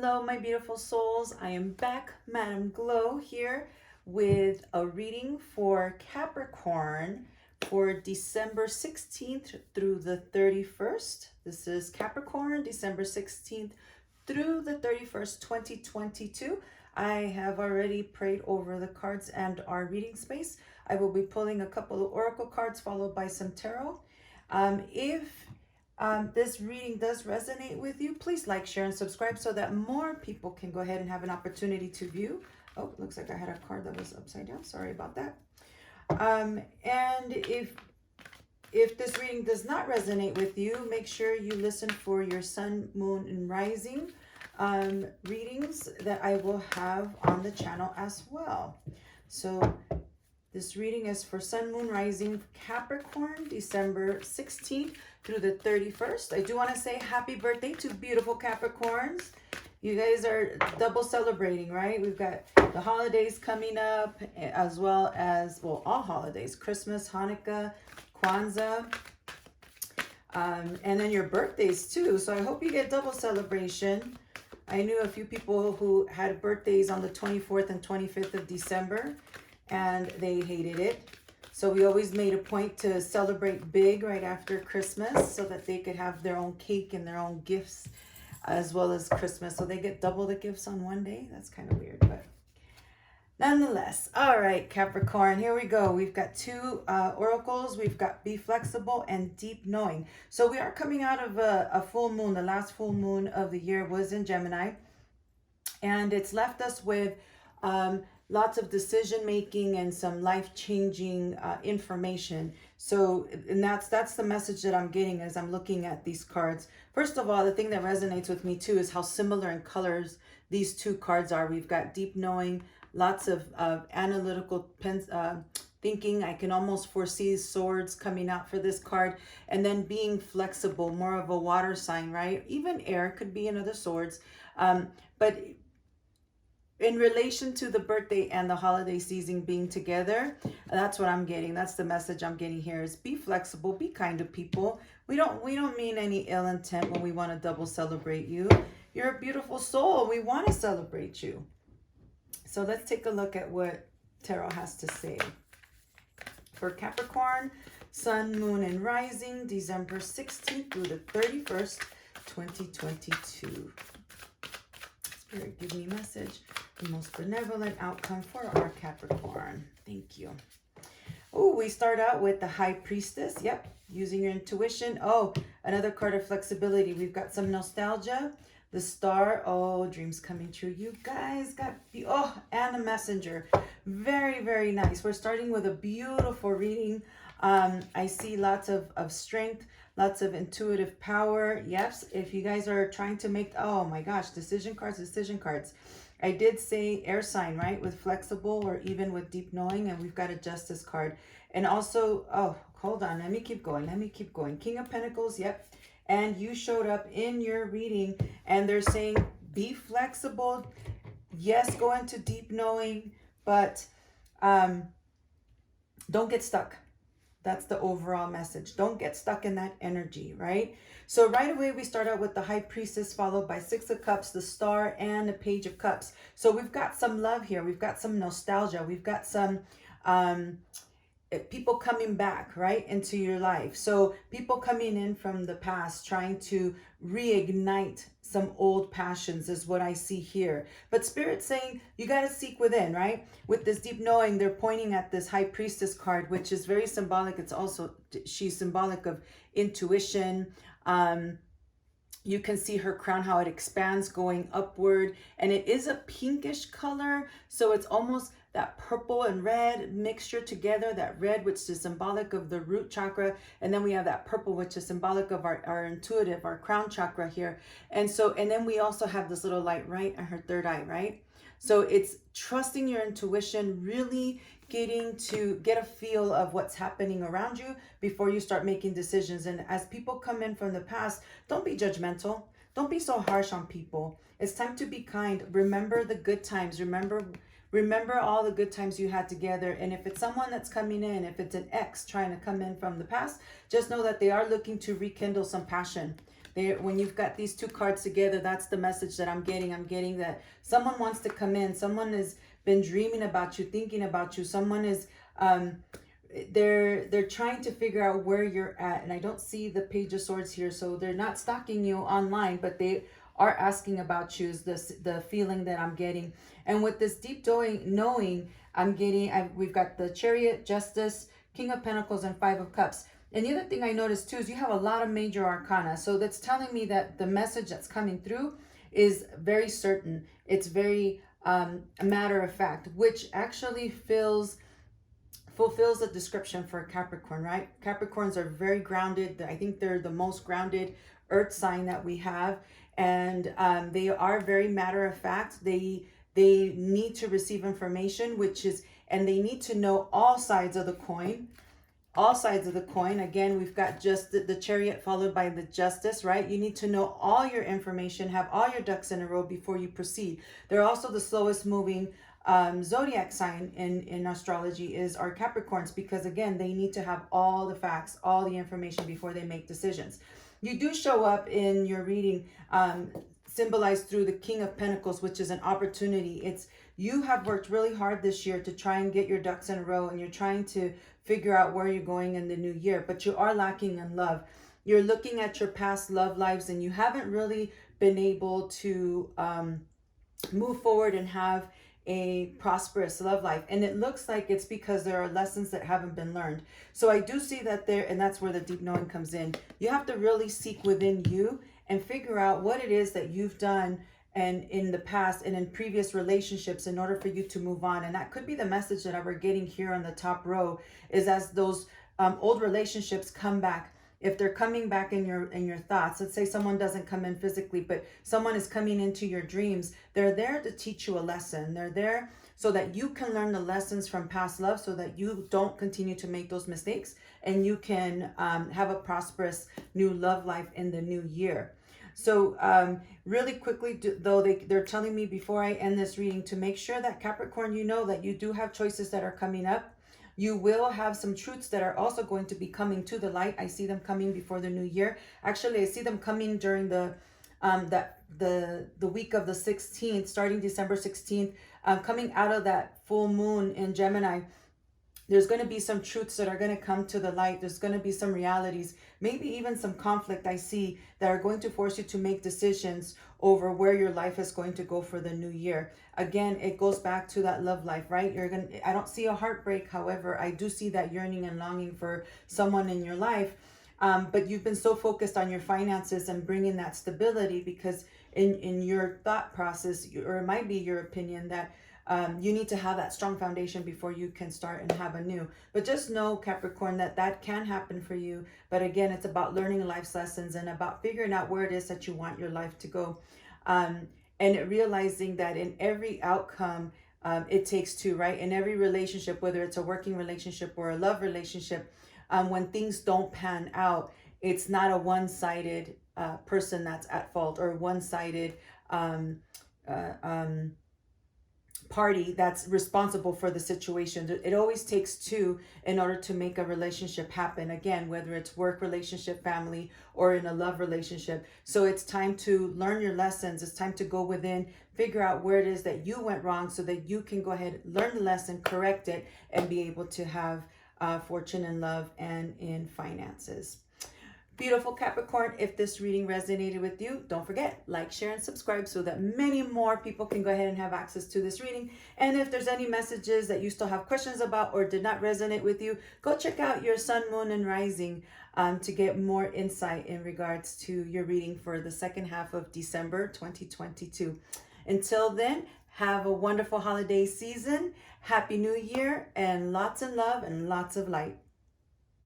Hello, my beautiful souls. I am back, Madam Glow, here with a reading for Capricorn for December 16th through the 31st. This is Capricorn, December 16th through the 31st, 2022. I have already prayed over the cards and our reading space. I will be pulling a couple of oracle cards followed by some tarot. If this reading does resonate with you, please like, share, and subscribe so that more people can go ahead and have an opportunity to view. Oh, looks like I had a card that was upside down. Sorry about that. And if this reading does not resonate with you, make sure you listen for your sun, moon, and rising readings that I will have on the channel as well. So this reading is for Sun, Moon, Rising, Capricorn, December 16th through the 31st. I do want to say happy birthday to beautiful Capricorns. You guys are double celebrating, right? We've got the holidays coming up, as well as, well, all holidays, Christmas, Hanukkah, Kwanzaa, and then your birthdays too. So I hope you get double celebration. I knew a few people who had birthdays on the 24th and 25th of December, and they hated it. So we always made a point to celebrate big right after Christmas so that they could have their own cake and their own gifts as well as Christmas. So they get double the gifts on one day. That's kind of weird, but nonetheless. All right, Capricorn, here we go. We've got two oracles. We've got Be Flexible and Deep Knowing. So we are coming out of a full moon. The last full moon of the year was in Gemini. And it's left us with lots of decision making and some life-changing information. So, and that's the message that I'm getting as I'm looking at these cards. First of all, the thing that resonates with me too is how similar in colors these two cards are. We've got deep knowing, lots of analytical thinking. I can almost foresee swords coming out for this card. And then being flexible, more of a water sign, right? Even air could be another swords. But in relation to the birthday and the holiday season being together, that's what I'm getting. That's the message I'm getting here is be flexible, be kind to people. We don't mean any ill intent when we want to double celebrate you. You're a beautiful soul. We want to celebrate you. So let's take a look at what Tarot has to say. For Capricorn, Sun, Moon, and Rising, December 16th through the 31st, 2022. Spirit, give me message. The most benevolent outcome for our Capricorn. Thank you. Oh, we start out with the High Priestess. Yep, using your intuition. Oh, another card of flexibility. We've got some nostalgia. The Star. Oh, dreams coming true. You guys got, oh, and the Messenger. Very, very nice. We're starting with a beautiful reading. I see lots of strength, lots of intuitive power. Yes, if you guys are trying to make, oh my gosh, decision cards. I did say air sign, right? With flexible or even with deep knowing. And we've got a Justice card. And also, oh, hold on. Let me keep going. King of Pentacles. Yep. And you showed up in your reading and they're saying, be flexible. Yes, go into deep knowing, but don't get stuck. That's the overall message. Don't get stuck in that energy, right? So right away, we start out with the High Priestess, followed by Six of Cups, the Star, and the Page of Cups. So we've got some love here. We've got some nostalgia. We've got some people coming back, right, into your life. So people coming in from the past, trying to reignite some old passions is what I see here. But Spirit's saying you got to seek within, right? With this deep knowing, they're pointing at this High Priestess card, which is very symbolic. It's also, she's symbolic of intuition. You can see her crown, how it expands going upward. And it is a pinkish color. So it's almost that purple and red mixture together, that red, which is symbolic of the root chakra. And then we have that purple, which is symbolic of our intuitive, our crown chakra here. And so, and then we also have this little light right in her third eye, right? So it's trusting your intuition, really getting to get a feel of what's happening around you before you start making decisions. And as people come in from the past, don't be judgmental. Don't be so harsh on people. It's time to be kind. Remember the good times. Remember all the good times you had together. And if it's someone that's coming in, if it's an ex trying to come in from the past, just know that they are looking to rekindle some passion. When you've got these two cards together, that's the message that I'm getting. I'm getting that someone wants to come in. Someone has been dreaming about you, thinking about you. Someone is they're trying to figure out where you're at. And I don't see the Page of Swords here, so they're not stalking you online, but they are asking about you, is the feeling that I'm getting. And with this deep knowing, I'm getting, we've got the Chariot, Justice, King of Pentacles, and Five of Cups. And the other thing I noticed too is you have a lot of major arcana. So that's telling me that the message that's coming through is very certain. It's very a matter of fact, which actually fulfills the description for Capricorn, right? Capricorns are very grounded. I think they're the most grounded earth sign that we have. And they are very matter of fact. They need to receive information, and they need to know all sides of the coin. All sides of the coin. Again, we've got just the Chariot followed by the Justice, right? You need to know all your information, have all your ducks in a row before you proceed. They're also the slowest moving zodiac sign in astrology is our Capricorns, because again, they need to have all the facts, all the information before they make decisions. You do show up in your reading symbolized through the King of Pentacles, which is an opportunity. It's you have worked really hard this year to try and get your ducks in a row, and you're trying to figure out where you're going in the new year, but you are lacking in love. You're looking at your past love lives, and you haven't really been able to move forward and have a prosperous love life. And it looks like it's because there are lessons that haven't been learned. So I do see that there, and that's where the deep knowing comes in. You have to really seek within you and figure out what it is that you've done and in the past and in previous relationships in order for you to move on. And that could be the message that we're getting here on the top row, is as those old relationships come back. If they're coming back in your thoughts, let's say someone doesn't come in physically, but someone is coming into your dreams, they're there to teach you a lesson. They're there so that you can learn the lessons from past love, so that you don't continue to make those mistakes, and you can have a prosperous new love life in the new year. So really quickly, though, they're telling me before I end this reading to make sure that Capricorn, you know that you do have choices that are coming up. You will have some truths that are also going to be coming to the light. I see them coming before the new year. Actually, I see them coming during the week of the 16th, starting December 16th, coming out of that full moon in Gemini. There's going to be some truths that are going to come to the light. There's going to be some realities, maybe even some conflict I see, that are going to force you to make decisions over where your life is going to go for the new year. Again, it goes back to that love life, right? I don't see a heartbreak. However, I do see that yearning and longing for someone in your life. But you've been so focused on your finances and bringing that stability, because in your thought process, or it might be your opinion, that you need to have that strong foundation before you can start and have anew. But just know, Capricorn, that can happen for you. But again, it's about learning life's lessons and about figuring out where it is that you want your life to go. And realizing that in every outcome, it takes two, right? In every relationship, whether it's a working relationship or a love relationship, when things don't pan out, it's not a one-sided person that's at fault, or one-sided party that's responsible for the situation. It always takes two in order to make a relationship happen. Again, whether it's work relationship, family, or in a love relationship. So it's time to learn your lessons. It's time to go within, figure out where it is that you went wrong, so that you can go ahead, learn the lesson, correct it, and be able to have fortune in love and in finances. Beautiful Capricorn, if this reading resonated with you, don't forget, like, share, and subscribe so that many more people can go ahead and have access to this reading. And if there's any messages that you still have questions about or did not resonate with you, go check out your sun, moon, and rising to get more insight in regards to your reading for the second half of December 2022. Until then, have a wonderful holiday season, Happy New Year, and lots of love and lots of light.